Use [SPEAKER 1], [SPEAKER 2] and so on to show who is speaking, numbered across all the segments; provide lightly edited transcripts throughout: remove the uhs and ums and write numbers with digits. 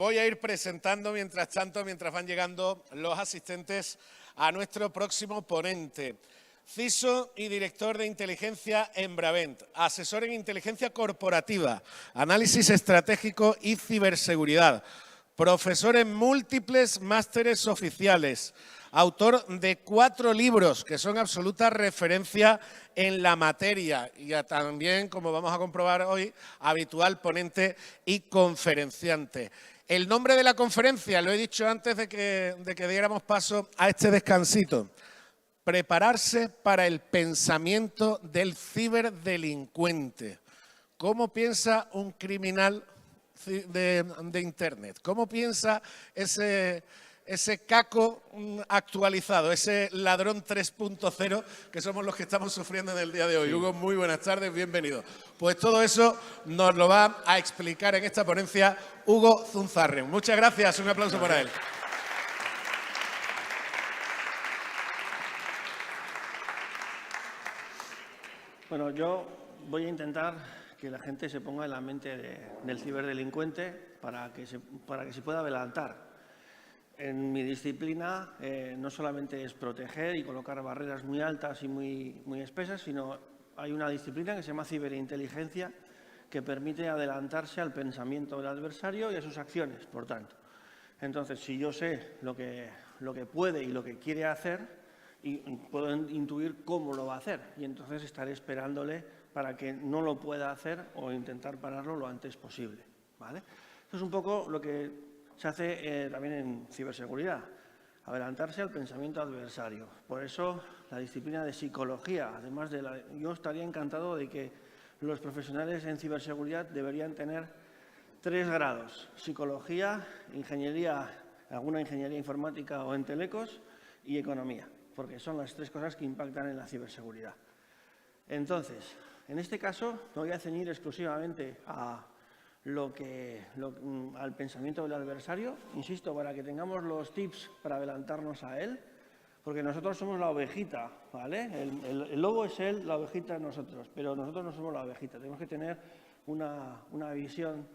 [SPEAKER 1] Voy a ir presentando mientras van llegando los asistentes a nuestro próximo ponente. CISO y director de inteligencia en Bravent, asesor en inteligencia corporativa, análisis estratégico y ciberseguridad, profesor en múltiples másteres oficiales, autor de 4 libros que son absoluta referencia en la materia y también, como vamos a comprobar hoy, habitual ponente y conferenciante. El nombre de la conferencia, lo he dicho antes de que diéramos paso a este descansito. Prepararse para el pensamiento del ciberdelincuente. ¿Cómo piensa un criminal de Internet? ¿Cómo piensa ese caco actualizado, ese ladrón 3.0 que somos los que estamos sufriendo en el día de hoy? Sí. Hugo, muy buenas tardes, bienvenido. Pues todo eso nos lo va a explicar en esta ponencia Hugo Zunzarren. Muchas gracias, un aplauso para él.
[SPEAKER 2] Bueno, yo voy a intentar que la gente se ponga en la mente del ciberdelincuente para que se pueda adelantar. En mi disciplina no solamente es proteger y colocar barreras muy altas y muy espesas, sino hay una disciplina que se llama ciberinteligencia que permite adelantarse al pensamiento del adversario y a sus acciones, por tanto. Entonces, si yo sé lo que puede y lo que quiere hacer, y puedo intuir cómo lo va a hacer y entonces estaré esperándole para que no lo pueda hacer o intentar pararlo lo antes posible, ¿vale? Esto es un poco lo que se hace también en ciberseguridad, adelantarse al pensamiento adversario. Por eso la disciplina de psicología, además de yo estaría encantado de que los profesionales en ciberseguridad deberían tener 3 grados, psicología, ingeniería, alguna ingeniería informática o en telecos y economía, porque son las 3 cosas que impactan en la ciberseguridad. Entonces, en este caso, me voy a ceñir exclusivamente al pensamiento del adversario, insisto, para que tengamos los tips para adelantarnos a él, porque nosotros somos la ovejita, ¿vale? El lobo es él, la ovejita es nosotros, pero nosotros no somos la ovejita, tenemos que tener una visión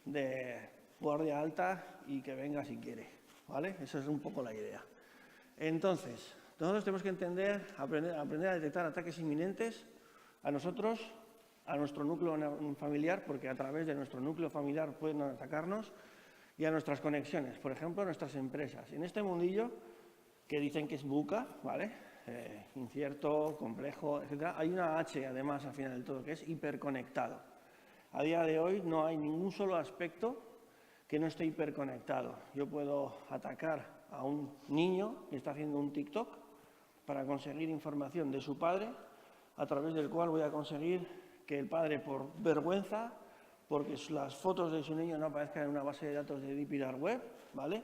[SPEAKER 2] de guardia alta y que venga si quiere, ¿vale? Esa es un poco la idea. Entonces, nosotros tenemos que aprender a detectar ataques inminentes a nosotros, a nuestro núcleo familiar, porque a través de nuestro núcleo familiar pueden atacarnos, y a nuestras conexiones, por ejemplo, a nuestras empresas. En este mundillo, que dicen que es VUCA, ¿vale? Incierto, complejo, etc., hay una H, además, al final del todo, que es hiperconectado. A día de hoy no hay ningún solo aspecto que no esté hiperconectado. Yo puedo atacar a un niño que está haciendo un TikTok para conseguir información de su padre, a través del cual voy a conseguir que el padre, por vergüenza, porque las fotos de su niño no aparezcan en una base de datos de Deep Dark Web, ¿vale?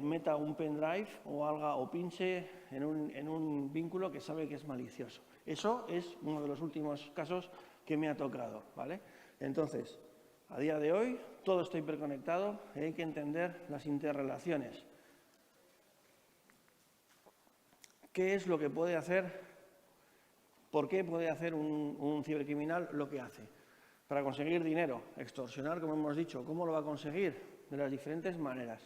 [SPEAKER 2] Meta un pendrive o pinche en un vínculo que sabe que es malicioso. Eso es uno de los últimos casos que me ha tocado, ¿vale? Entonces, a día de hoy, todo está hiperconectado y hay que entender las interrelaciones. ¿Qué es lo que puede hacer? ¿Por qué puede hacer un cibercriminal lo que hace? Para conseguir dinero, extorsionar, como hemos dicho. ¿Cómo lo va a conseguir? De las diferentes maneras.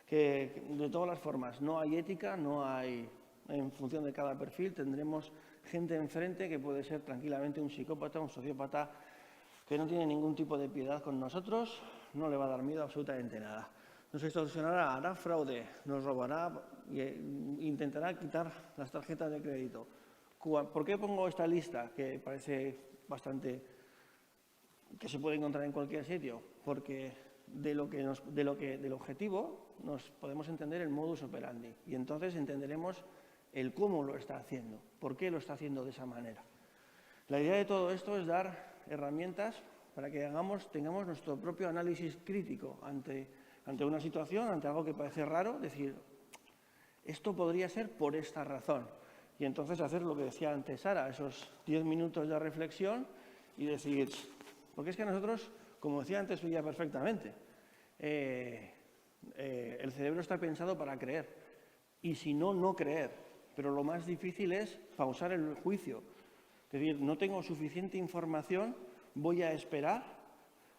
[SPEAKER 2] Que de todas las formas, no hay ética, no hay, en función de cada perfil, tendremos gente enfrente que puede ser tranquilamente un psicópata, un sociópata, que no tiene ningún tipo de piedad con nosotros, no le va a dar miedo absolutamente nada. Nos extorsionará, hará fraude, nos robará e intentará quitar las tarjetas de crédito. ¿Por qué pongo esta lista que parece bastante que se puede encontrar en cualquier sitio? Porque del objetivo nos podemos entender el modus operandi y entonces entenderemos el cómo lo está haciendo, por qué lo está haciendo de esa manera. La idea de todo esto es dar herramientas para que tengamos nuestro propio análisis crítico ante una situación, ante algo que parece raro, decir, esto podría ser por esta razón. Y entonces hacer lo que decía antes Sara, esos 10 minutos de reflexión y decir, porque es que nosotros, como decía antes ella perfectamente, el cerebro está pensado para creer y si no, no creer. Pero lo más difícil es pausar el juicio. Es decir, no tengo suficiente información, voy a esperar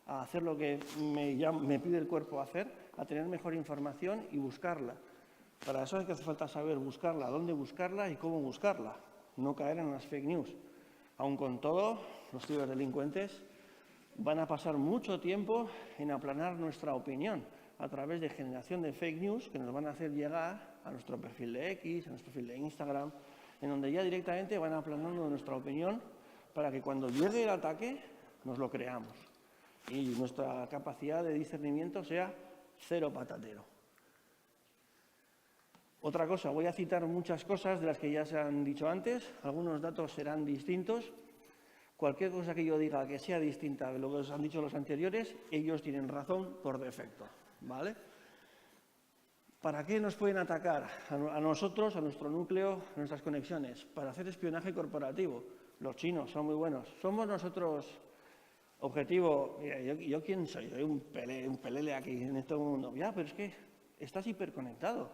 [SPEAKER 2] a hacer lo que me pide el cuerpo hacer a tener mejor información y buscarla. Para eso hace falta saber buscarla, dónde buscarla y cómo buscarla, no caer en las fake news. Aun con todo, los ciberdelincuentes van a pasar mucho tiempo en aplanar nuestra opinión a través de generación de fake news que nos van a hacer llegar a nuestro perfil de X, a nuestro perfil de Instagram, en donde ya directamente van aplanando nuestra opinión para que cuando llegue el ataque nos lo creamos y nuestra capacidad de discernimiento sea cero patatero. Otra cosa, voy a citar muchas cosas de las que ya se han dicho antes, algunos datos serán distintos. Cualquier cosa que yo diga que sea distinta de lo que os han dicho los anteriores, ellos tienen razón por defecto, ¿vale? ¿Para qué nos pueden atacar? A nosotros, a nuestro núcleo, a nuestras conexiones. Para hacer espionaje corporativo. Los chinos son muy buenos. Somos nosotros objetivo. Mira, ¿yo quién soy? Soy un pelele aquí en este mundo. Ya, pero es que estás hiperconectado.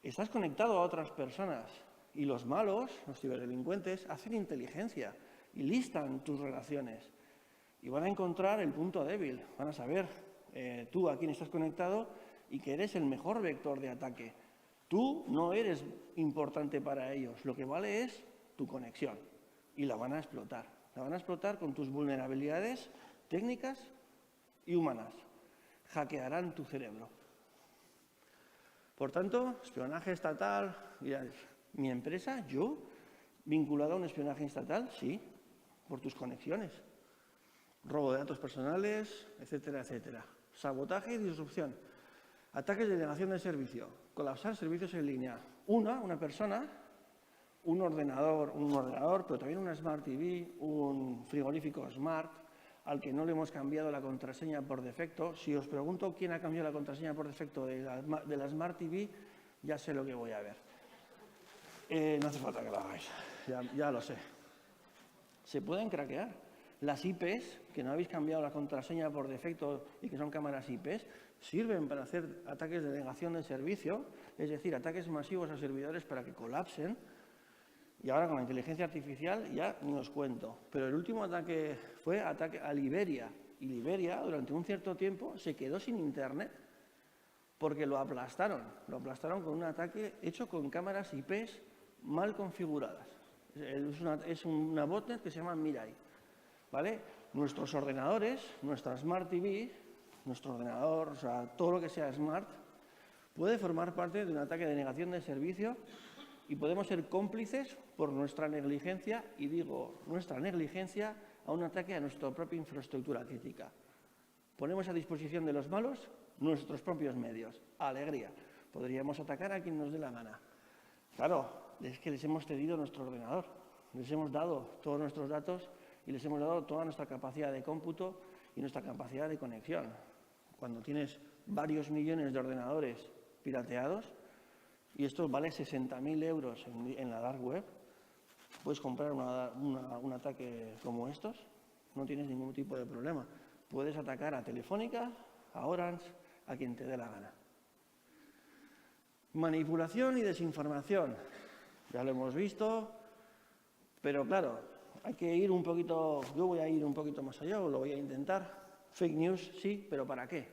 [SPEAKER 2] Estás conectado a otras personas. Y los malos, los ciberdelincuentes, hacen inteligencia y listan tus relaciones. Y van a encontrar el punto débil. Van a saber tú a quién estás conectado y que eres el mejor vector de ataque. Tú no eres importante para ellos. Lo que vale es tu conexión. Y la van a explotar. La van a explotar con tus vulnerabilidades técnicas y humanas. Hackearán tu cerebro. Por tanto, espionaje estatal. ¿Mi empresa? ¿Yo? ¿Vinculado a un espionaje estatal? Sí, por tus conexiones. Robo de datos personales, etcétera, etcétera. Sabotaje y disrupción. Ataques de negación de servicio. Colapsar servicios en línea. Una persona, un ordenador, pero también una Smart TV, un frigorífico Smart, al que no le hemos cambiado la contraseña por defecto. Si os pregunto quién ha cambiado la contraseña por defecto de la Smart TV, ya sé lo que voy a ver. No hace falta que lo hagáis, ya lo sé. Se pueden craquear. Las IPs, que no habéis cambiado la contraseña por defecto y que son cámaras IPs, sirven para hacer ataques de negación de servicio, es decir, ataques masivos a servidores para que colapsen. Y ahora con la inteligencia artificial ya ni os cuento. Pero el último ataque fue ataque a Liberia. Y Liberia, durante un cierto tiempo, se quedó sin internet porque lo aplastaron. Lo aplastaron con un ataque hecho con cámaras IPs mal configuradas. Es una botnet que se llama Mirai. ¿Vale? Nuestros ordenadores, nuestra Smart TV, nuestro ordenador, o sea, todo lo que sea Smart, puede formar parte de un ataque de negación de servicio y podemos ser cómplices por nuestra negligencia, y digo nuestra negligencia, a un ataque a nuestra propia infraestructura crítica. Ponemos a disposición de los malos nuestros propios medios. Alegría. Podríamos atacar a quien nos dé la gana. Claro, es que les hemos cedido nuestro ordenador, les hemos dado todos nuestros datos y les hemos dado toda nuestra capacidad de cómputo y nuestra capacidad de conexión. Cuando tienes varios millones de ordenadores pirateados, y esto vale 60.000 euros en la dark web, puedes comprar un ataque como estos, no tienes ningún tipo de problema. Puedes atacar a Telefónica, a Orange, a quien te dé la gana. Manipulación y desinformación. Ya lo hemos visto, pero claro, hay que ir un poquito, yo voy a ir un poquito más allá, o lo voy a intentar. Fake news, sí, pero ¿para qué?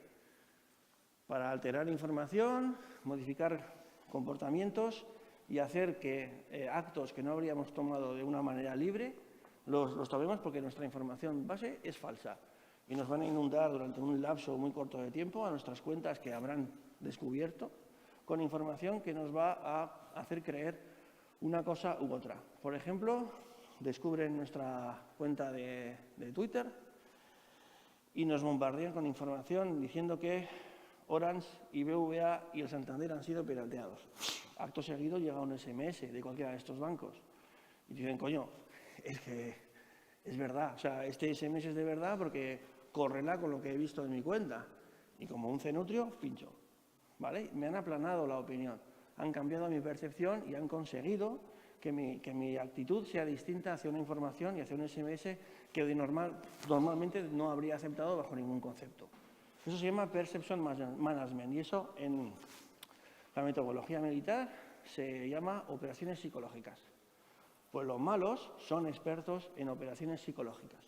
[SPEAKER 2] Para alterar información, modificar comportamientos y hacer que actos que no habríamos tomado de una manera libre los tomemos porque nuestra información base es falsa. Y nos van a inundar durante un lapso muy corto de tiempo a nuestras cuentas que habrán descubierto con información que nos va a hacer creer una cosa u otra. Por ejemplo, descubren nuestra cuenta de Twitter y nos bombardean con información diciendo que Orange, BBVA y el Santander han sido pirateados. Acto seguido llega un SMS de cualquiera de estos bancos y dicen, coño, es que es verdad, o sea, este SMS es de verdad porque correla con lo que he visto en mi cuenta. Y como un cenutrio, pincho, ¿vale? Me han aplanado la opinión, han cambiado mi percepción y han conseguido que mi actitud sea distinta hacia una información y hacia un SMS que normalmente no habría aceptado bajo ningún concepto. Eso se llama Perception Management y eso en la metodología militar se llama operaciones psicológicas. Pues los malos son expertos en operaciones psicológicas.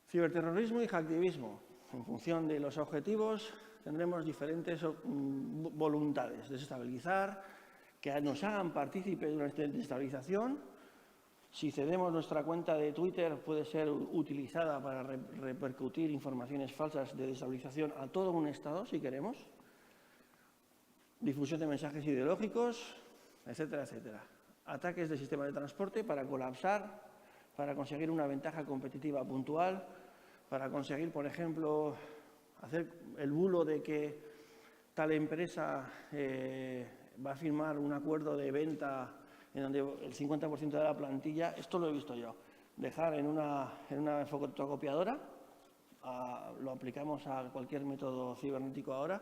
[SPEAKER 2] Ciberterrorismo y hacktivismo. en función de los objetivos, tendremos diferentes voluntades. Desestabilizar, que nos hagan partícipe de una desestabilización. Si cedemos nuestra cuenta de Twitter, puede ser utilizada para repercutir informaciones falsas de desestabilización a todo un Estado, si queremos. Difusión de mensajes ideológicos, etcétera, etcétera. Ataques de sistemas de transporte para colapsar, para conseguir una ventaja competitiva puntual, para conseguir, por ejemplo, hacer el bulo de que tal empresa va a firmar un acuerdo de venta en donde el 50% de la plantilla, esto lo he visto yo, dejar en una fotocopiadora, lo aplicamos a cualquier método cibernético ahora,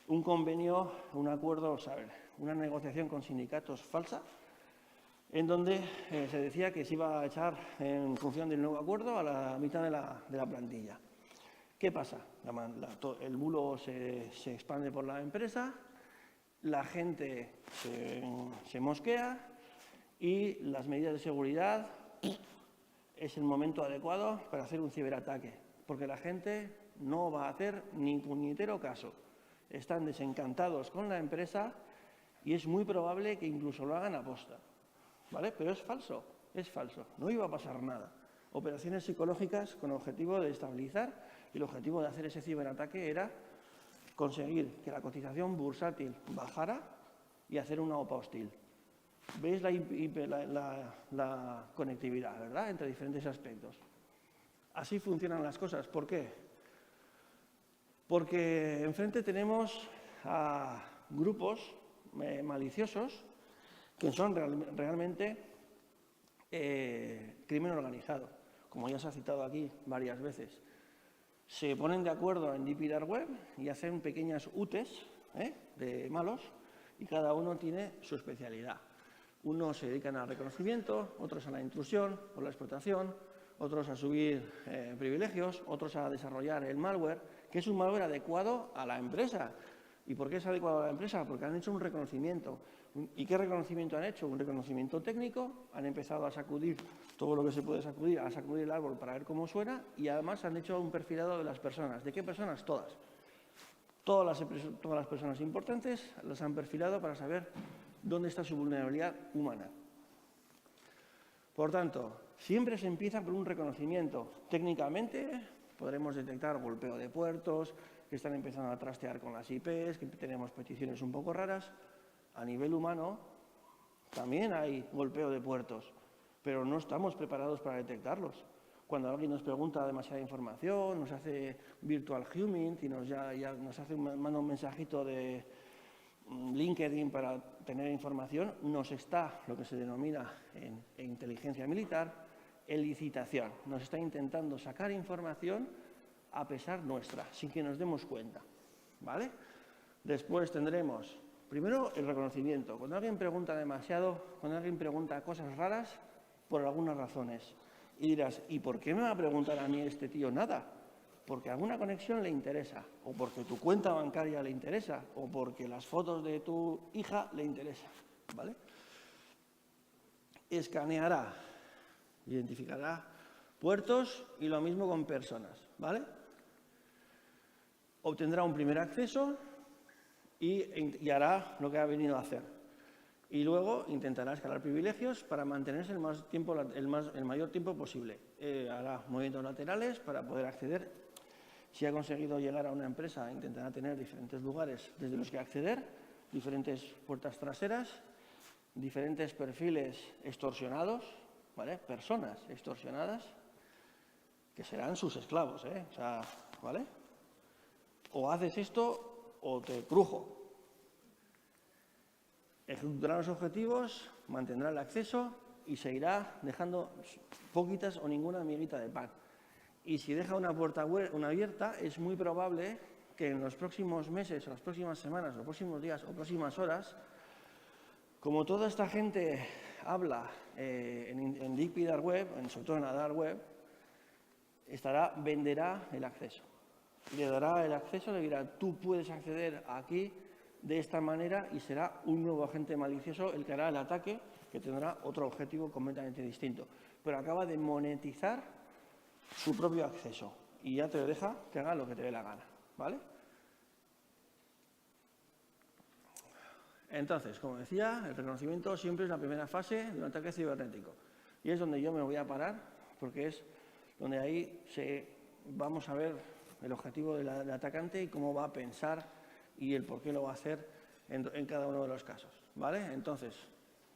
[SPEAKER 2] un convenio, un acuerdo, una negociación con sindicatos falsa, en donde se decía que se iba a echar en función del nuevo acuerdo a la mitad de la plantilla. ¿Qué pasa? El bulo se expande por la empresa, la gente se mosquea y las medidas de seguridad es el momento adecuado para hacer un ciberataque, porque la gente no va a hacer ni puñetero caso. Están desencantados con la empresa y es muy probable que incluso lo hagan a posta. ¿Vale? Pero es falso, no iba a pasar nada. Operaciones psicológicas con objetivo de estabilizar y el objetivo de hacer ese ciberataque era conseguir que la cotización bursátil bajara y hacer una OPA hostil. ¿Veis la conectividad, verdad?, entre diferentes aspectos. Así funcionan las cosas. ¿Por qué? Porque enfrente tenemos a grupos maliciosos que son realmente crimen organizado, como ya se ha citado aquí varias veces. Se ponen de acuerdo en Deep Dark Web y hacen pequeñas UTEs de malos y cada uno tiene su especialidad. Unos se dedican al reconocimiento, otros a la intrusión o la explotación, otros a subir privilegios, otros a desarrollar el malware, que es un malware adecuado a la empresa. ¿Y por qué es adecuado a la empresa? Porque han hecho un reconocimiento. ¿Y qué reconocimiento han hecho? Un reconocimiento técnico, han empezado a sacudir todo lo que se puede sacudir, a sacudir el árbol para ver cómo suena y además han hecho un perfilado de las personas. ¿De qué personas? Todas. Todas las personas importantes las han perfilado para saber dónde está su vulnerabilidad humana. Por tanto, siempre se empieza por un reconocimiento. Técnicamente podremos detectar golpeo de puertos, que están empezando a trastear con las IPs, que tenemos peticiones un poco raras. A nivel humano también hay golpeo de puertos, pero no estamos preparados para detectarlos. Cuando alguien nos pregunta demasiada información, nos hace virtual humming y manda un mensajito de LinkedIn para tener información, nos está, lo que se denomina en inteligencia militar, elicitación. Nos está intentando sacar información a pesar nuestra, sin que nos demos cuenta, ¿vale? Después tendremos, primero, el reconocimiento. Cuando alguien pregunta demasiado, cuando alguien pregunta cosas raras, por algunas razones. Y dirás, ¿y por qué me va a preguntar a mí este tío nada? Porque alguna conexión le interesa, o porque tu cuenta bancaria le interesa, o porque las fotos de tu hija le interesan, ¿vale? Escaneará, identificará puertos y lo mismo con personas, ¿vale? Obtendrá un primer acceso y hará lo que ha venido a hacer. Y luego intentará escalar privilegios para mantenerse el mayor tiempo posible. Hará movimientos laterales para poder acceder. Si ha conseguido llegar a una empresa, intentará tener diferentes lugares desde los que acceder, diferentes puertas traseras, diferentes perfiles extorsionados, ¿vale? Personas extorsionadas, que serán sus esclavos, O sea, ¿vale? O haces esto o te crujo. Ejecutará los objetivos, mantendrá el acceso y seguirá dejando poquitas o ninguna miguita de pan. Y si deja una puerta abierta, es muy probable que en los próximos meses, o las próximas semanas, los próximos días o próximas horas, como toda esta gente habla en Deep Dark Web, sobre todo en la Dark Web, venderá el acceso. Le dará el acceso, le dirá, tú puedes acceder aquí de esta manera y será un nuevo agente malicioso el que hará el ataque, que tendrá otro objetivo completamente distinto. Pero acaba de monetizar su propio acceso y ya te deja que haga lo que te dé la gana, ¿vale? Entonces, como decía, el reconocimiento siempre es la primera fase de un ataque cibernético. Y es donde yo me voy a parar, porque es donde ahí vamos a ver el objetivo del atacante y cómo va a pensar y el por qué lo va a hacer en cada uno de los casos, ¿vale? Entonces,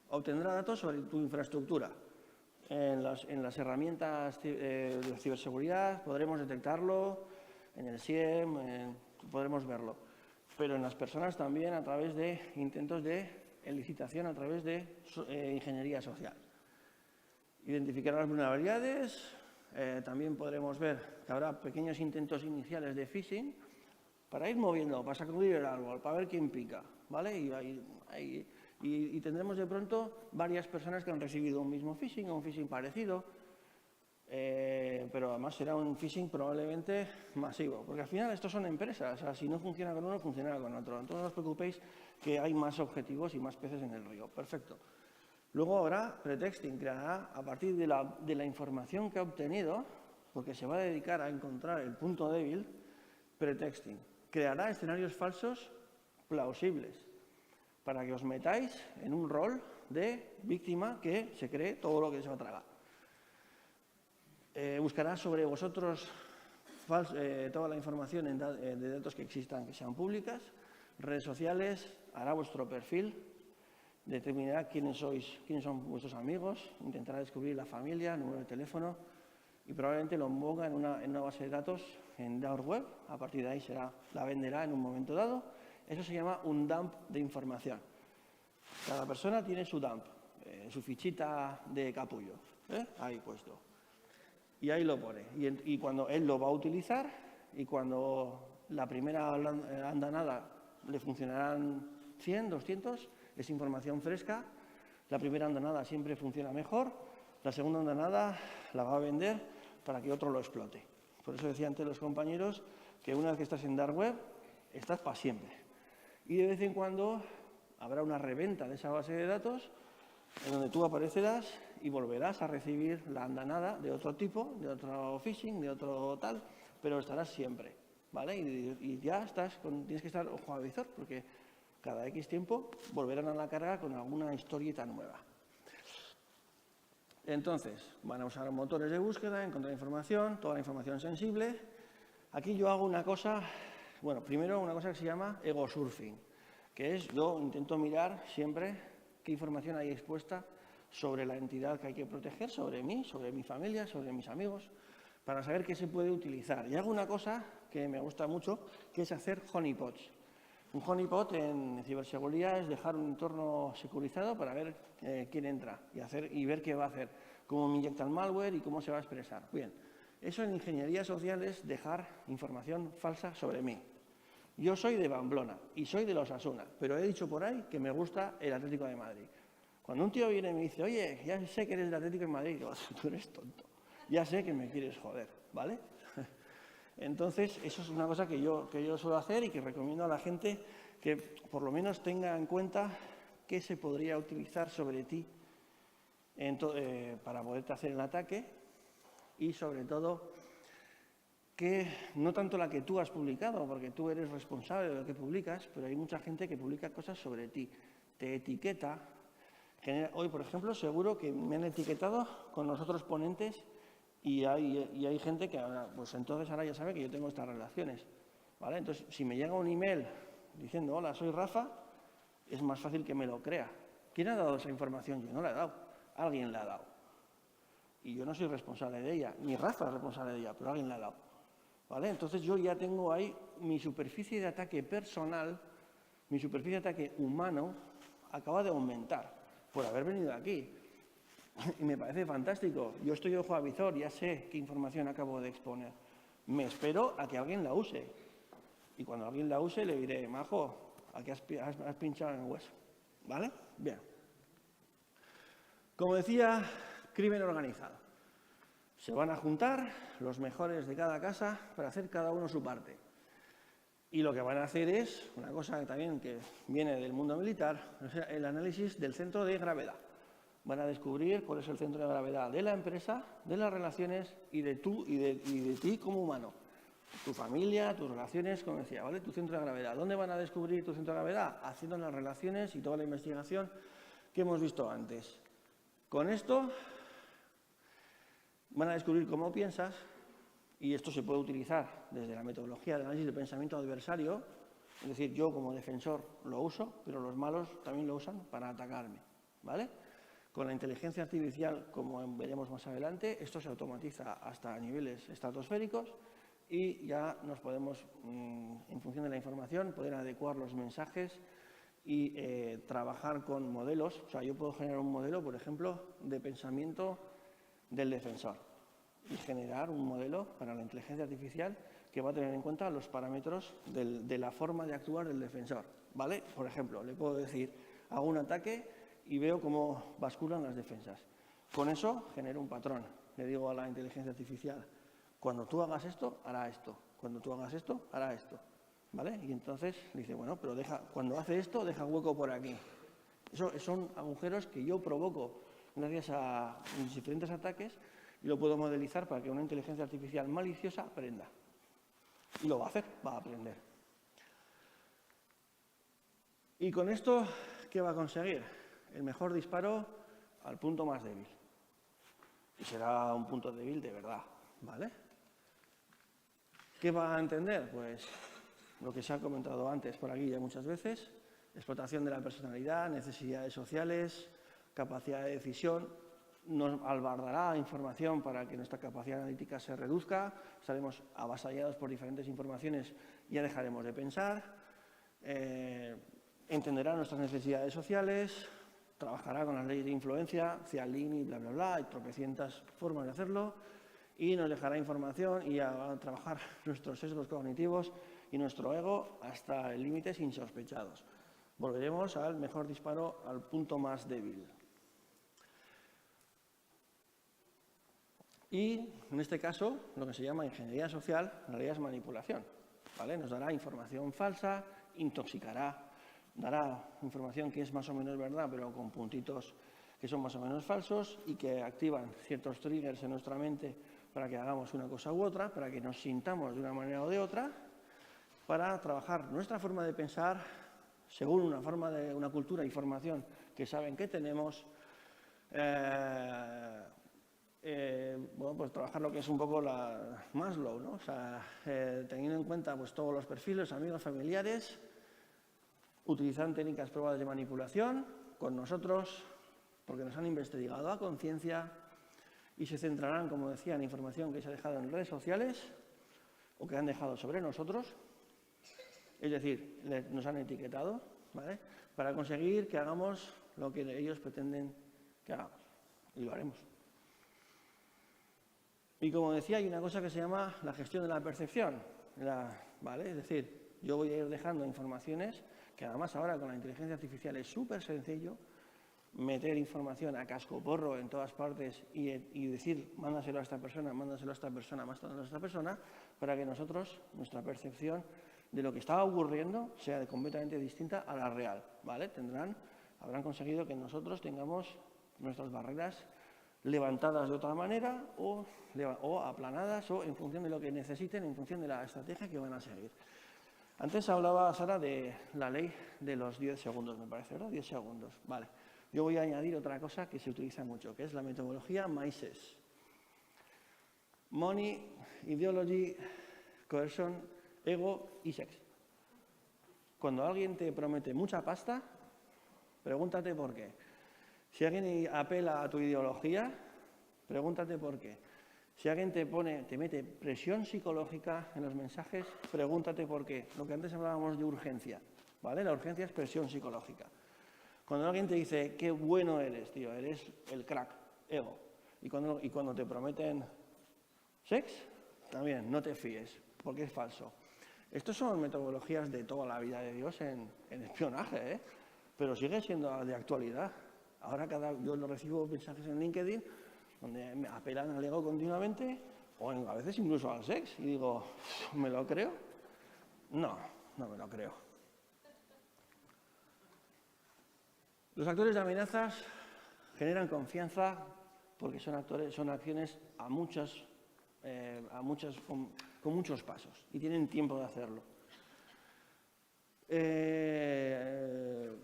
[SPEAKER 2] obtendrá datos sobre tu infraestructura. En las herramientas de ciberseguridad podremos detectarlo, en el SIEM podremos verlo, pero en las personas también a través de intentos de licitación, a través de ingeniería social. Identificar las vulnerabilidades, también podremos ver que habrá pequeños intentos iniciales de phishing para ir moviendo, para sacudir el árbol, para ver quién pica, ¿vale? Y tendremos de pronto varias personas que han recibido un mismo phishing o un phishing parecido, pero además será un phishing probablemente masivo, porque al final estos son empresas, o sea, si no funciona con uno, funcionará con otro. Entonces no os preocupéis que hay más objetivos y más peces en el río. Perfecto. Luego habrá pretexting, creará a partir de la información que ha obtenido, porque se va a dedicar a encontrar el punto débil, pretexting. Creará escenarios falsos plausibles para que os metáis en un rol de víctima que se cree todo lo que se va a tragar. Buscará sobre vosotros toda la información de datos que existan, que sean públicas. Redes sociales, hará vuestro perfil, determinará quiénes son vuestros amigos, intentará descubrir la familia, número de teléfono y probablemente lo ponga en una base de datos en Dark Web. A partir de ahí la venderá en un momento dado. Eso se llama un dump de información. Cada persona tiene su dump, su fichita de capullo, ahí puesto. Y ahí lo pone. Y cuando él lo va a utilizar y cuando la primera andanada le funcionarán 100, 200, es información fresca. La primera andanada siempre funciona mejor. La segunda andanada la va a vender para que otro lo explote. Por eso decía antes los compañeros que una vez que estás en Dark Web, estás para siempre. Y de vez en cuando habrá una reventa de esa base de datos en donde tú aparecerás y volverás a recibir la andanada de otro tipo, de otro phishing, de otro tal, pero estarás siempre, ¿vale? Y ya tienes que estar ojo a visor, porque cada X tiempo volverán a la carga con alguna historieta nueva. Entonces, van a usar motores de búsqueda, encontrar información, toda la información sensible. Aquí yo hago una cosa, bueno, primero una cosa que se llama ego surfing, que es yo intento mirar siempre qué información hay expuesta sobre la entidad que hay que proteger, sobre mí, sobre mi familia, sobre mis amigos, para saber qué se puede utilizar. Y hago una cosa que me gusta mucho, que es hacer honeypots. Un honeypot en ciberseguridad es dejar un entorno securizado para ver quién entra y ver qué va a hacer, cómo me inyecta el malware y cómo se va a expresar. Bien, eso en ingeniería social es dejar información falsa sobre mí. Yo soy de Pamplona y soy de los Osasuna, pero he dicho por ahí que me gusta el Atlético de Madrid. Cuando un tío viene y me dice, oye, ya sé que eres del Atlético de Madrid, digo, tú eres tonto, ya sé que me quieres joder, ¿vale? Entonces, eso es una cosa que yo suelo hacer y que recomiendo a la gente que por lo menos tenga en cuenta qué se podría utilizar sobre ti para poderte hacer el ataque y, sobre todo, que no tanto la que tú has publicado, porque tú eres responsable de lo que publicas, pero hay mucha gente que publica cosas sobre ti, te etiqueta. Hoy, por ejemplo, seguro que me han etiquetado con los otros ponentes y hay gente que ahora, pues entonces ahora ya sabe que yo tengo estas relaciones, ¿vale? Entonces, si me llega un email diciendo, hola, soy Rafa, es más fácil que me lo crea. ¿Quién ha dado esa información? Yo no la he dado, alguien la ha dado. Y yo no soy responsable de ella, ni Rafa es responsable de ella, pero alguien la ha dado, ¿vale? Entonces yo ya tengo ahí mi superficie de ataque personal, mi superficie de ataque humano acaba de aumentar por haber venido aquí. Y me parece fantástico. Yo estoy ojo a visor, ya sé qué información acabo de exponer. Me espero a que alguien la use. Y cuando alguien la use le diré, majo, aquí has pinchado en el hueso. ¿Vale? Bien. Como decía, crimen organizado. Se van a juntar los mejores de cada casa para hacer cada uno su parte. Y lo que van a hacer es, una cosa también que viene del mundo militar, el análisis del centro de gravedad. Van a descubrir cuál es el centro de gravedad de la empresa, de las relaciones y de ti como humano. Tu familia, tus relaciones, como decía, ¿vale? Tu centro de gravedad. ¿Dónde van a descubrir tu centro de gravedad? Haciendo las relaciones y toda la investigación que hemos visto antes. Con esto van a descubrir cómo piensas, y esto se puede utilizar desde la metodología de análisis de pensamiento adversario. Es decir, yo como defensor lo uso, pero los malos también lo usan para atacarme, ¿vale? Con la inteligencia artificial, como veremos más adelante, esto se automatiza hasta niveles estratosféricos y ya nos podemos, en función de la información, poder adecuar los mensajes y trabajar con modelos. O sea, yo puedo generar un modelo, por ejemplo, de pensamiento del defensor y generar un modelo para la inteligencia artificial que va a tener en cuenta los parámetros de la forma de actuar del defensor, ¿vale? Por ejemplo, le puedo decir, hago un ataque y veo cómo basculan las defensas. Con eso genero un patrón. Le digo a la inteligencia artificial, cuando tú hagas esto, hará esto. Cuando tú hagas esto, hará esto, ¿vale? Y entonces dice, bueno, pero cuando hace esto, deja hueco por aquí. Eso son agujeros que yo provoco gracias a mis diferentes ataques y lo puedo modelizar para que una inteligencia artificial maliciosa aprenda. Y lo va a hacer, va a aprender. Y con esto, ¿qué va a conseguir? El mejor disparo al punto más débil. Y será un punto débil de verdad, ¿vale? ¿Qué va a entender? Pues lo que se ha comentado antes por aquí ya muchas veces, explotación de la personalidad, necesidades sociales, capacidad de decisión, nos albardará información para que nuestra capacidad analítica se reduzca, estaremos avasallados por diferentes informaciones y ya dejaremos de pensar, entenderá nuestras necesidades sociales, trabajará con las leyes de influencia, Cialdini, bla, bla, bla, hay tropecientas formas de hacerlo, y nos dejará información y a trabajar nuestros sesgos cognitivos y nuestro ego hasta límites insospechados. Volveremos al mejor disparo al punto más débil. Y en este caso, lo que se llama ingeniería social, en realidad es manipulación, ¿vale? Nos dará información falsa, intoxicará, dará información que es más o menos verdad, pero con puntitos que son más o menos falsos y que activan ciertos triggers en nuestra mente para que hagamos una cosa u otra, para que nos sintamos de una manera o de otra, para trabajar nuestra forma de pensar según una cultura y formación que saben que tenemos, bueno, pues trabajar lo que es un poco la Maslow, ¿no? O sea, teniendo en cuenta pues todos los perfiles, amigos, familiares, utilizan técnicas probadas de manipulación con nosotros, porque nos han investigado a conciencia y se centrarán, como decía, en información que se ha dejado en redes sociales o que han dejado sobre nosotros, es decir, nos han etiquetado, ¿vale?, para conseguir que hagamos lo que ellos pretenden que hagamos, y lo haremos. Y como decía, hay una cosa que se llama la gestión de la percepción, ¿vale? Es decir, yo voy a ir dejando informaciones, que además ahora con la inteligencia artificial es súper sencillo, meter información a cascoporro en todas partes y decir, mándaselo a esta persona, mándaselo a esta persona, mándaselo a esta persona, para que nosotros, nuestra percepción de lo que estaba ocurriendo sea completamente distinta a la real, ¿vale? Habrán conseguido que nosotros tengamos nuestras barreras levantadas de otra manera o aplanadas o en función de lo que necesiten, en función de la estrategia que van a seguir. Antes hablaba Sara de la ley de los 10 segundos, me parece, ¿verdad? 10 segundos, vale. Yo voy a añadir otra cosa que se utiliza mucho, que es la metodología Mises. Money, Ideology, Coercion, Ego y Sex. Cuando alguien te promete mucha pasta, pregúntate por qué. Si alguien apela a tu ideología, pregúntate por qué. Si alguien te mete presión psicológica en los mensajes, pregúntate por qué. Lo que antes hablábamos de urgencia, ¿vale? La urgencia es presión psicológica. Cuando alguien te dice, qué bueno eres, tío, eres el crack, ego. Y cuando te prometen sex, también, no te fíes, porque es falso. Estas son metodologías de toda la vida de Dios en espionaje, ¿eh? Pero sigue siendo de actualidad. Ahora yo lo recibo mensajes en LinkedIn donde me apelan al ego continuamente, o a veces incluso al sex, y digo, ¿me lo creo? No, no me lo creo. Los actores de amenazas generan confianza porque son acciones a muchas con muchos pasos y tienen tiempo de hacerlo.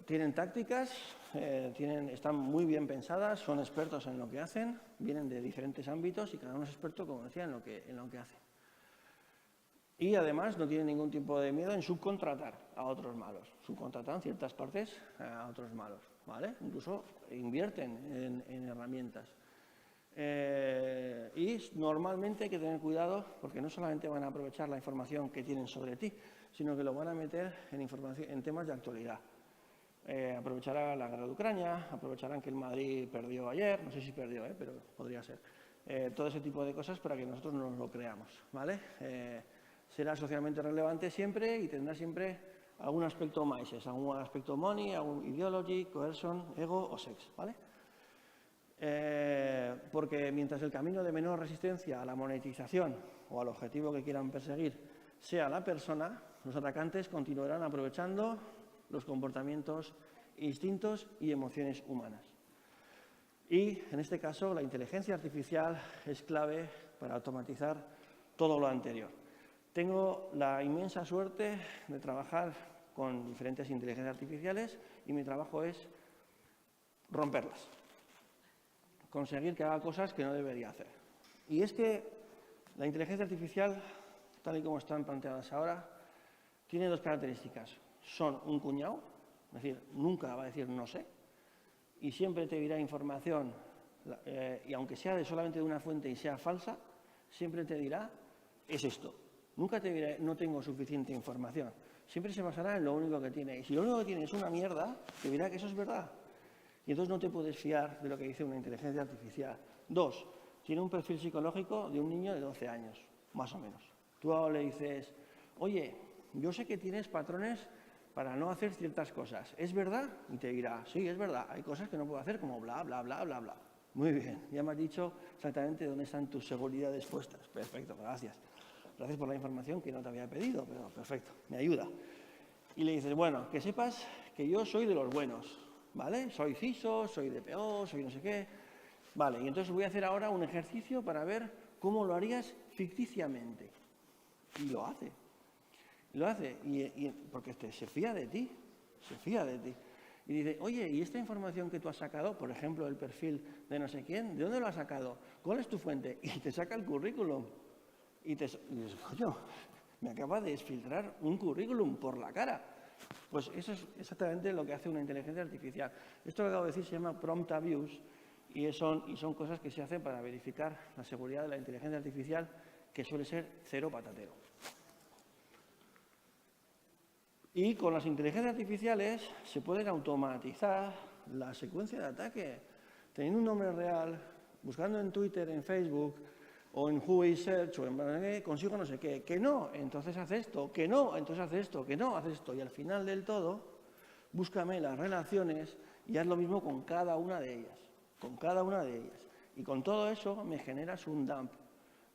[SPEAKER 2] Tienen tácticas, están muy bien pensadas, son expertos en lo que hacen, vienen de diferentes ámbitos y cada uno es experto, como decía, en lo que hace. Y además no tienen ningún tipo de miedo en subcontratar a otros malos. Subcontratan ciertas partes a otros malos, ¿vale? Incluso invierten en herramientas. Y normalmente hay que tener cuidado porque no solamente van a aprovechar la información que tienen sobre ti, sino que lo van a meter en temas de actualidad. Aprovecharán la guerra de Ucrania, aprovecharán que el Madrid perdió ayer, no sé si perdió, pero podría ser. Todo ese tipo de cosas para que nosotros nos lo creamos, ¿vale? Será socialmente relevante siempre y tendrá siempre algún aspecto más, algún aspecto money, algún ideology, coercion, ego o sex, ¿vale? Porque mientras el camino de menor resistencia a la monetización o al objetivo que quieran perseguir sea la persona, los atacantes continuarán aprovechando los comportamientos, instintos y emociones humanas. Y, en este caso, la inteligencia artificial es clave para automatizar todo lo anterior. Tengo la inmensa suerte de trabajar con diferentes inteligencias artificiales y mi trabajo es romperlas, conseguir que haga cosas que no debería hacer. Y es que la inteligencia artificial, tal y como están planteadas ahora, tiene dos características. Son un cuñado, es decir, nunca va a decir no sé, y siempre te dirá información, y aunque sea solamente de una fuente y sea falsa, siempre te dirá es esto. Nunca te dirá no tengo suficiente información. Siempre se basará en lo único que tiene. Y si lo único que tiene es una mierda, te dirá que eso es verdad. Y entonces no te puedes fiar de lo que dice una inteligencia artificial. 2, tiene un perfil psicológico de un niño de 12 años, más o menos. Tú ahora le dices, oye, yo sé que tienes patrones para no hacer ciertas cosas. ¿Es verdad? Y te dirá, sí, es verdad. Hay cosas que no puedo hacer como bla, bla, bla, bla, bla. Muy bien, ya me has dicho exactamente dónde están tus seguridades puestas. Perfecto, gracias. Gracias por la información que no te había pedido, pero perfecto, me ayuda. Y le dices, bueno, que sepas que yo soy de los buenos, ¿vale? Soy CISO, soy DPO, soy no sé qué. Vale, y entonces voy a hacer ahora un ejercicio para ver cómo lo harías ficticiamente. Y lo hace. Lo hace, porque se fía de ti, se fía de ti. Y dice, oye, ¿y esta información que tú has sacado, por ejemplo, el perfil de no sé quién, ¿de dónde lo has sacado? ¿Cuál es tu fuente? Y te saca el currículum. Y dices, coño, me acaba de exfiltrar un currículum por la cara. Pues eso es exactamente lo que hace una inteligencia artificial. Esto que acabo de decir se llama prompt abuse y son cosas que se hacen para verificar la seguridad de la inteligencia artificial, que suele ser cero patatero. Y con las inteligencias artificiales se pueden automatizar la secuencia de ataque. Teniendo un nombre real, buscando en Twitter, en Facebook, o en Huawei Search, o en consigo no sé qué, que no, entonces haz esto, que no, entonces haz esto, que no, haz esto. Y al final del todo, búscame las relaciones y haz lo mismo con cada una de ellas, con cada una de ellas. Y con todo eso me generas un dump,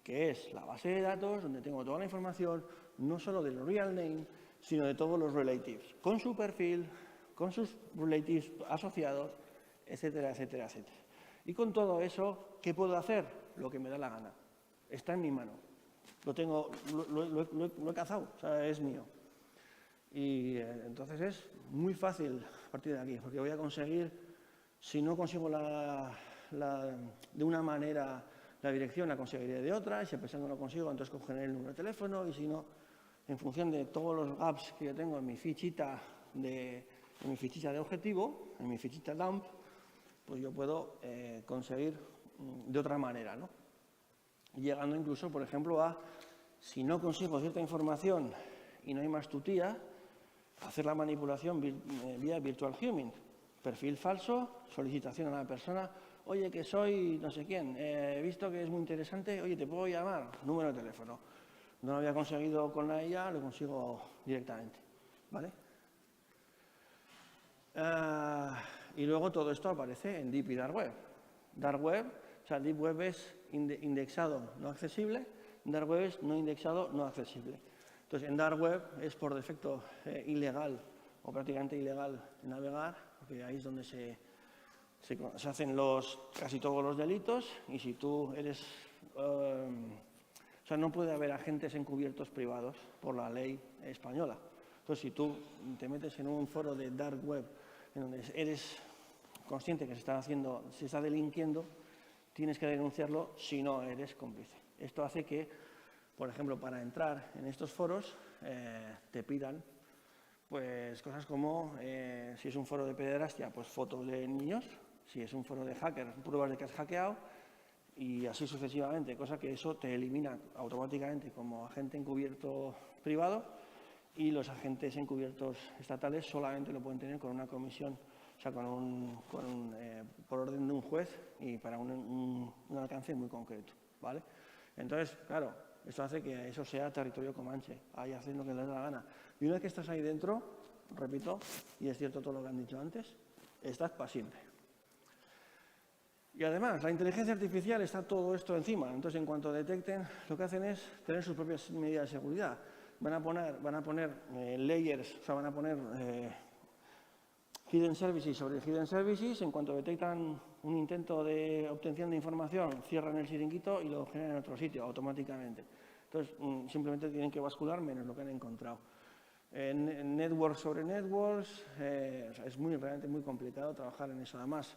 [SPEAKER 2] que es la base de datos donde tengo toda la información, no solo del real name, sino de todos los relatives, con su perfil, con sus relatives asociados, etcétera, etcétera, etcétera. Y con todo eso, ¿qué puedo hacer? Lo que me da la gana. Está en mi mano. Lo he cazado, o sea, es mío. Y entonces es muy fácil a partir de aquí, porque voy a conseguir, si no consigo de una manera la dirección, la conseguiré de otra, y si a pesar no lo consigo, entonces cogeré el número de teléfono, y si no, en función de todos los gaps que yo tengo en mi fichita de objetivo, en mi fichita dump, pues yo puedo conseguir de otra manera, ¿no? Llegando incluso, por ejemplo, a, si no consigo cierta información y no hay más tutía, hacer la manipulación vía virtual human. Perfil falso, solicitación a la persona, oye, que soy no sé quién, he visto que es muy interesante, oye, ¿te puedo llamar? Número de teléfono. No lo había conseguido con la IA, lo consigo directamente, ¿vale? Y luego todo esto aparece en Deep y Dark Web. Dark Web, o sea, Deep Web es indexado no accesible, Dark Web es no indexado no accesible. Entonces, en Dark Web es por defecto ilegal o prácticamente ilegal navegar, porque ahí es donde se hacen casi todos los delitos, y si tú eres O sea, no puede haber agentes encubiertos privados por la ley española. Entonces, si tú te metes en un foro de dark web en donde eres consciente que se está delinquiendo, tienes que denunciarlo si no eres cómplice. Esto hace que, por ejemplo, para entrar en estos foros te pidan pues cosas como, si es un foro de pederastia, pues fotos de niños, si es un foro de hacker, pruebas de que has hackeado, y así sucesivamente, cosa que eso te elimina automáticamente como agente encubierto privado, y los agentes encubiertos estatales solamente lo pueden tener con una comisión, o sea, por orden de un juez y para un alcance muy concreto, ¿vale? Entonces, claro, esto hace que eso sea territorio comanche, ahí hacen lo que les da la gana. Y una vez que estás ahí dentro, repito, y es cierto todo lo que han dicho antes, estás para siempre. Y además, la inteligencia artificial está todo esto encima. Entonces, en cuanto detecten, lo que hacen es tener sus propias medidas de seguridad. Van a poner layers, o sea, van a poner hidden services sobre hidden services. En cuanto detectan un intento de obtención de información, cierran el chiringuito y lo generan en otro sitio automáticamente. Entonces, simplemente tienen que bascular menos lo que han encontrado. En networks sobre networks, es realmente muy complicado trabajar en eso. Además,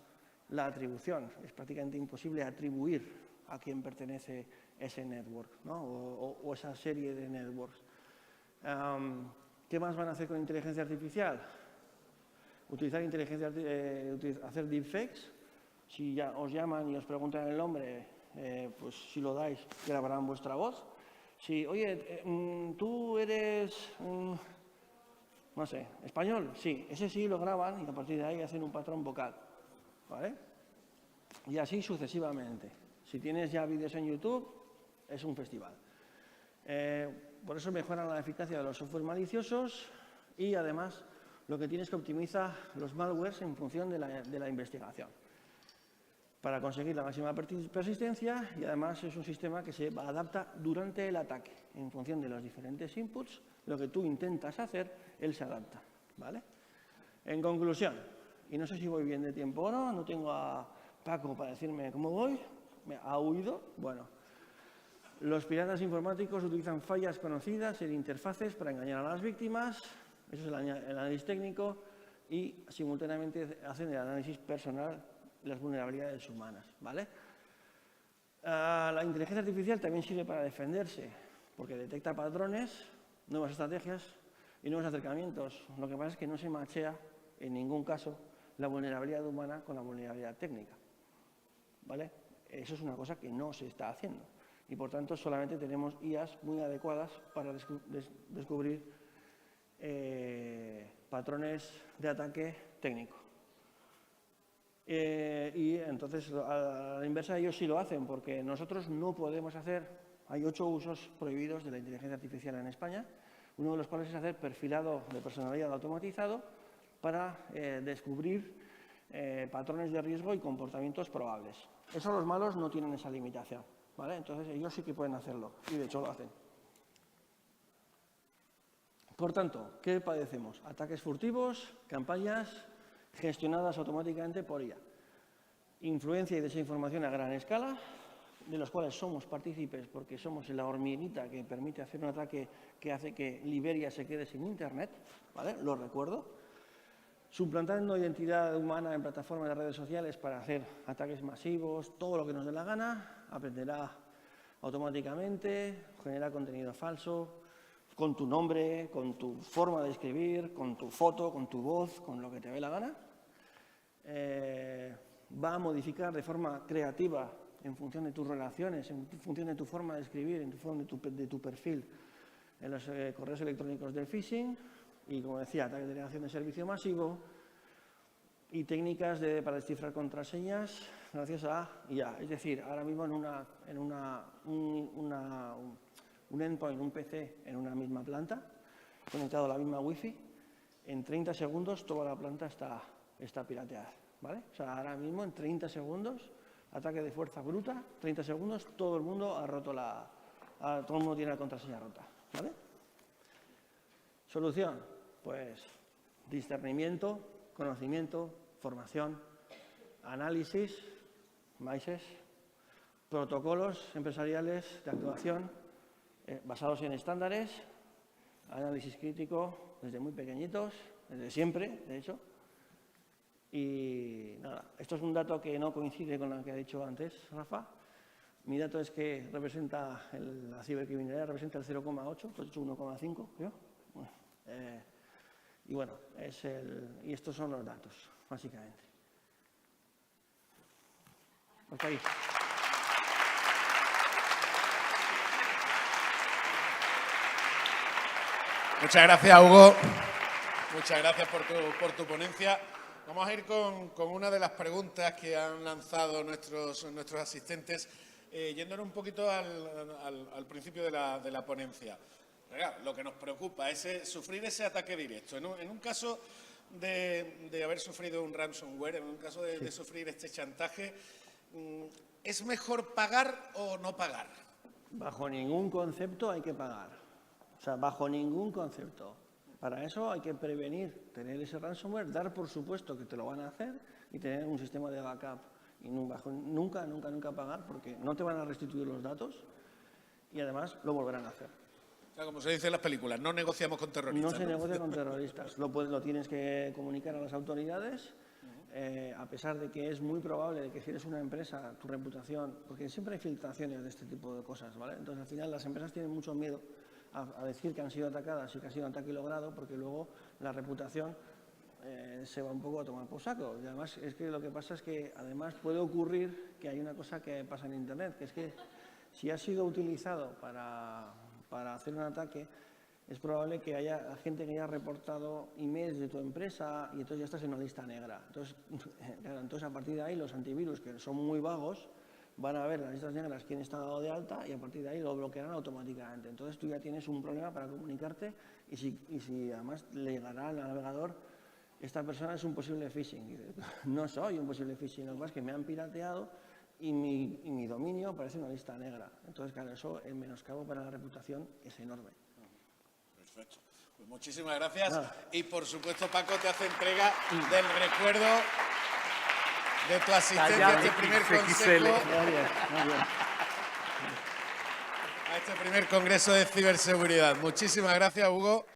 [SPEAKER 2] la atribución, es prácticamente imposible atribuir a quién pertenece ese network, ¿no? o esa serie de networks. ¿Qué más van a hacer con inteligencia artificial? Utilizar hacer deepfakes. Si ya os llaman y os preguntan el nombre, pues si lo dais, grabarán vuestra voz. Si, oye, tú eres, no sé, español, sí, ese sí lo graban y a partir de ahí hacen un patrón vocal, ¿vale? Y así sucesivamente. Si tienes ya vídeos en YouTube, es un festival. Por eso mejoran la eficacia de los software maliciosos y además lo que tiene es que optimiza los malwares en función de la investigación para conseguir la máxima persistencia, y además es un sistema que se adapta durante el ataque. En función de los diferentes inputs, lo que tú intentas hacer, él se adapta, ¿vale? En conclusión, y no sé si voy bien de tiempo o no, no tengo a Paco para decirme cómo voy, ¿me ha huido? Bueno, los piratas informáticos utilizan fallas conocidas en interfaces para engañar a las víctimas, eso es el análisis técnico, y simultáneamente hacen el análisis personal de las vulnerabilidades humanas, ¿vale? La inteligencia artificial también sirve para defenderse, porque detecta patrones, nuevas estrategias y nuevos acercamientos. Lo que pasa es que no se machea en ningún caso la vulnerabilidad humana con la vulnerabilidad técnica, ¿vale? Eso es una cosa que no se está haciendo y, por tanto, solamente tenemos IAs muy adecuadas para descubrir patrones de ataque técnico. Y entonces, a la inversa, ellos sí lo hacen, porque nosotros no podemos hacer. Hay 8 usos prohibidos de la inteligencia artificial en España, uno de los cuales es hacer perfilado de personalidad automatizado para descubrir patrones de riesgo y comportamientos probables. Eso los malos no tienen esa limitación, ¿vale? Entonces ellos sí que pueden hacerlo, y de hecho lo hacen. Por tanto, ¿qué padecemos? Ataques furtivos, campañas gestionadas automáticamente por IA. Influencia y desinformación a gran escala, de los cuales somos partícipes porque somos la hormiguita que permite hacer un ataque que hace que Liberia se quede sin Internet, ¿vale? Lo recuerdo. Suplantando identidad humana en plataformas de redes sociales para hacer ataques masivos, todo lo que nos dé la gana, aprenderá automáticamente, genera contenido falso, con tu nombre, con tu forma de escribir, con tu foto, con tu voz, con lo que te dé la gana. Va a modificar de forma creativa en función de tus relaciones, en función de tu forma de escribir, en función de tu perfil en los correos electrónicos del phishing y, como decía, ataques de negación de servicio masivo y técnicas para descifrar contraseñas gracias a IA. Es decir, ahora mismo un endpoint, un PC en una misma planta, conectado a la misma wifi, en 30 segundos toda la planta está pirateada, ¿vale? O sea, ahora mismo en 30 segundos, ataque de fuerza bruta, 30 segundos, todo el mundo ha roto todo el mundo tiene la contraseña rota, ¿vale? Solución, pues discernimiento, conocimiento, formación, análisis, protocolos empresariales de actuación, basados en estándares, análisis crítico desde muy pequeñitos, desde siempre, de hecho. Y nada, esto es un dato que no coincide con lo que ha dicho antes Rafa. Mi dato es que representa, la cibercriminalidad representa el 0,8, pues he hecho 1,5, creo. Bueno, y bueno, y estos son los datos, básicamente. Hasta ahí.
[SPEAKER 1] Muchas gracias, Hugo. Muchas gracias por tu ponencia. Vamos a ir con una de las preguntas que han lanzado nuestros asistentes, yéndonos un poquito al principio de la ponencia. Lo que nos preocupa es sufrir ese ataque directo. En un caso de haber sufrido un ransomware, en un caso de sufrir este chantaje, ¿es mejor pagar o no pagar?
[SPEAKER 2] Bajo ningún concepto hay que pagar. O sea, bajo ningún concepto. Para eso hay que prevenir, tener ese ransomware, dar por supuesto que te lo van a hacer y tener un sistema de backup. Y nunca pagar porque no te van a restituir los datos y además lo volverán a hacer.
[SPEAKER 1] Como se dice en las películas, no negociamos con terroristas.
[SPEAKER 2] No se negocia con terroristas. Lo tienes que comunicar a las autoridades, a pesar de que es muy probable de que si eres una empresa, tu reputación, porque siempre hay filtraciones de este tipo de cosas, ¿vale? Entonces, al final, las empresas tienen mucho miedo a decir que han sido atacadas y que ha sido un ataque logrado, porque luego la reputación se va un poco a tomar por saco. Y además, es que lo que pasa es que, además, puede ocurrir que hay una cosa que pasa en Internet, que es que si ha sido utilizado para hacer un ataque, es probable que haya gente que haya reportado emails de tu empresa y entonces ya estás en una lista negra. Entonces, a partir de ahí, los antivirus, que son muy vagos, van a ver las listas negras quién está dado de alta y a partir de ahí lo bloquearán automáticamente. Entonces tú ya tienes un problema para comunicarte y si además le llegará al navegador, esta persona es un posible phishing. Y no soy un posible phishing, lo que pasa es que me han pirateado y mi dominio aparece en una lista negra. Entonces, claro, eso, el menoscabo para la reputación es enorme.
[SPEAKER 1] Perfecto. Pues muchísimas gracias. Y por supuesto, Paco te hace entrega del recuerdo de tu asistente a este primer consejo, a este primer congreso de ciberseguridad. Muchísimas gracias, Hugo.